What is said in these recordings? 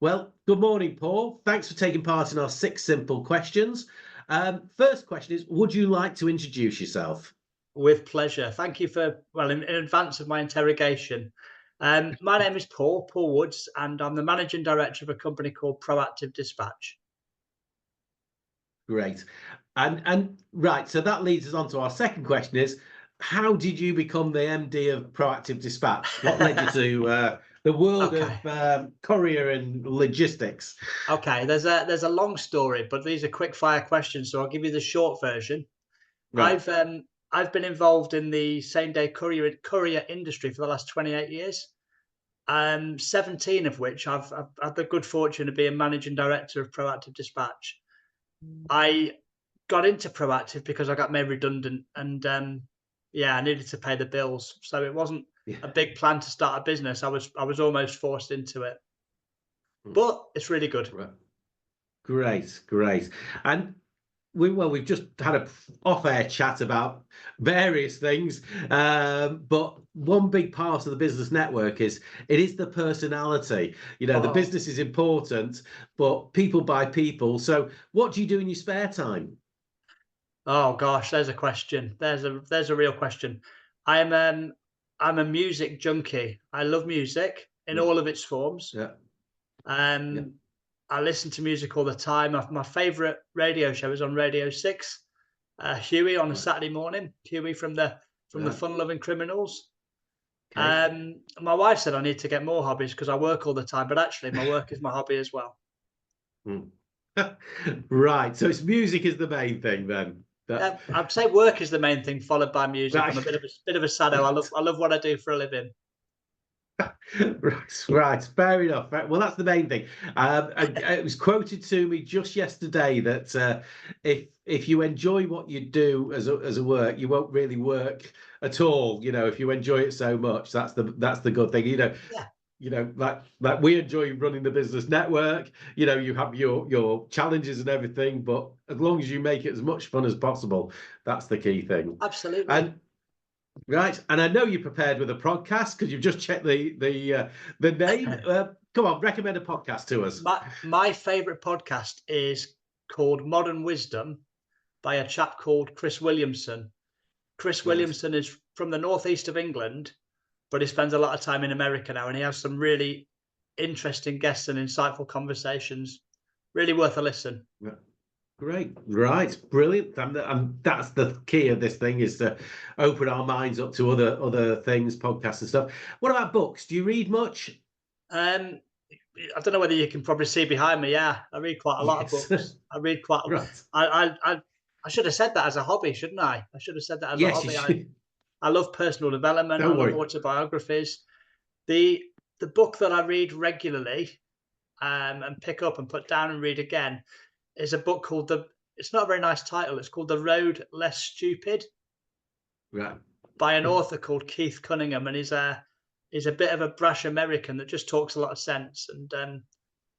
Well, good morning, Paul. Thanks for taking part in our 6 simple questions. First question is, would you like to introduce yourself? With pleasure. Thank you for, well, in advance of my interrogation. My name is Paul Woods, and I'm the managing director of a company called Proactive Dispatch. Great. And right, so that leads us on to our second question is, how did you become the MD of Proactive Dispatch? What led you to the world Okay. of courier and logistics? Okay. There's a long story, but these are quick fire questions, so I'll give you the short version. Right. I've been involved in the same day courier industry for the last 28 years. 17 of which I've had the good fortune of being managing director of Proactive Dispatch. I got into Proactive because I got made redundant and, yeah, I needed to pay the bills. So it wasn't Yeah. a big plan to start a business. I was almost forced into it, Hmm. but it's really good. Right. Great. And we've just had a off-air chat about various things, but one big part of the business network is it is the personality. The Oh, business is important, but people buy people. So, what do you do in your spare time? oh gosh, there's a question. There's a real question. I'm um I'm a music junkie. I love music in Mm. all of its forms. Yeah, yeah, Um, I listen to music all the time. My favorite radio show is on Radio 6. Huey on a right, Saturday morning. Huey from the right, Fun Loving Criminals. okay. My wife said I need to get more hobbies because I work all the time, but actually my work is my hobby as well. Mm. Right. So it's music is the main thing then. That I'd say work is the main thing, followed by music. I'm right. a bit of a sado. I love what I do for a living. Right, fair enough. Well, that's the main thing. It was quoted to me just yesterday that if you enjoy what you do as a work, you won't really work at all. If you enjoy it so much, that's the good thing. Yeah, Like we enjoy running the business network. You have your challenges and everything, but as long as you make it as much fun as possible, that's the key thing. absolutely. And right, and I know you're prepared with a podcast because you've just checked the name. Come on, recommend a podcast to us. My favorite podcast is called Modern Wisdom by a chap called Chris Williamson. Chris Right. Williamson is from the northeast of England, but he spends a lot of time in America now, and he has some really interesting guests and insightful conversations. Really worth a listen. Yeah. Great, right, brilliant, and that's the key of this thing is to open our minds up to other things, podcasts and stuff. What about books? Do you read much? Um, I don't know whether you can probably see behind me. Yeah, I read quite a lot of Yes. books. I read quite. Right. I should have said that as a hobby, shouldn't I? I should have said that as a Yes, you hobby. I should. I love personal development. I Don't love worry. autobiographies. The the book that I read regularly, and pick up and put down and read again is a book called the. It's not a very nice title. It's called The Road Less Stupid Right. by an author called Keith Cunningham, and he's a bit of a brash American that just talks a lot of sense. And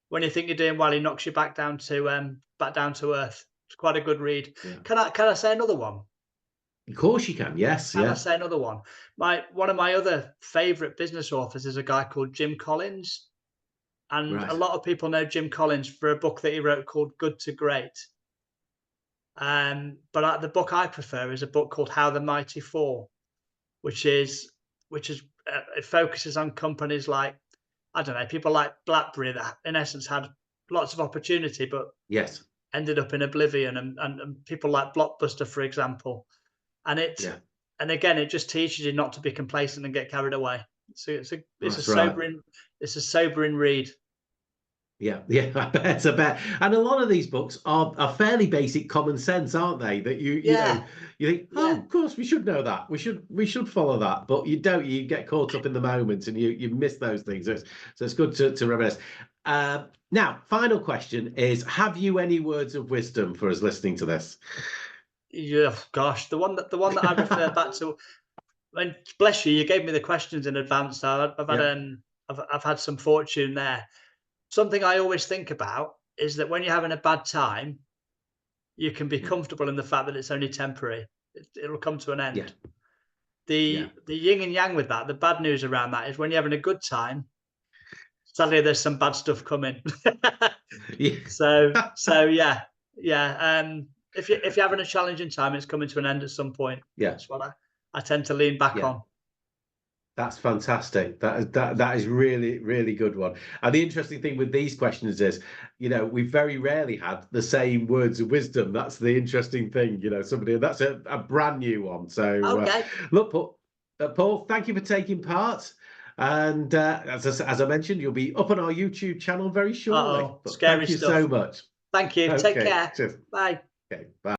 when you think you're doing well, he knocks you back down to earth. It's quite a good read. Yeah. Can I say another one? Of course you can. Yes. Can I Yeah. say another one? My One of my other favorite business authors is a guy called Jim Collins, and a Right. lot of people know Jim Collins for a book that he wrote called Good to Great. But the book I prefer is a book called How the Mighty Fall, which is it focuses on companies like, I don't know, people like BlackBerry that in essence had lots of opportunity but Yes. ended up in oblivion, and people like Blockbuster, for example. And it Yeah. and again, it just teaches you not to be complacent and get carried away. So That's right. it's a sobering read. Yeah, I bet. And a lot of these books are fairly basic common sense, aren't they? That Yeah, you think, oh, yeah. of course we should know that. We should follow that, but you don't. You get caught up in the moment and you miss those things. So it's good to reminisce. Now, final question is: have you any words of wisdom for us listening to this? Yeah, gosh, the one that I refer back to. And bless you, you gave me the questions in advance. So Yeah, I've had some fortune there. Something I always think about is that when you're having a bad time, you can be mm, comfortable in the fact that it's only temporary. It'll come to an yeah, end. yeah, The yin and yang with that, the bad news around that is when you're having a good time, Sadly, there's some bad stuff coming. Yeah. So yeah. If you're having a challenging time, it's coming to an end at some point. Yeah. That's what I tend to lean back on. That's fantastic. That is really, really good one. And the interesting thing with these questions is, we very rarely had the same words of wisdom. That's the interesting thing, that's a brand new one. So Okay. look, Paul, thank you for taking part. And as I mentioned, you'll be up on our YouTube channel very shortly. Scary thank you stuff. so much. Thank you. Take care. Cheers. Bye. Okay, bye.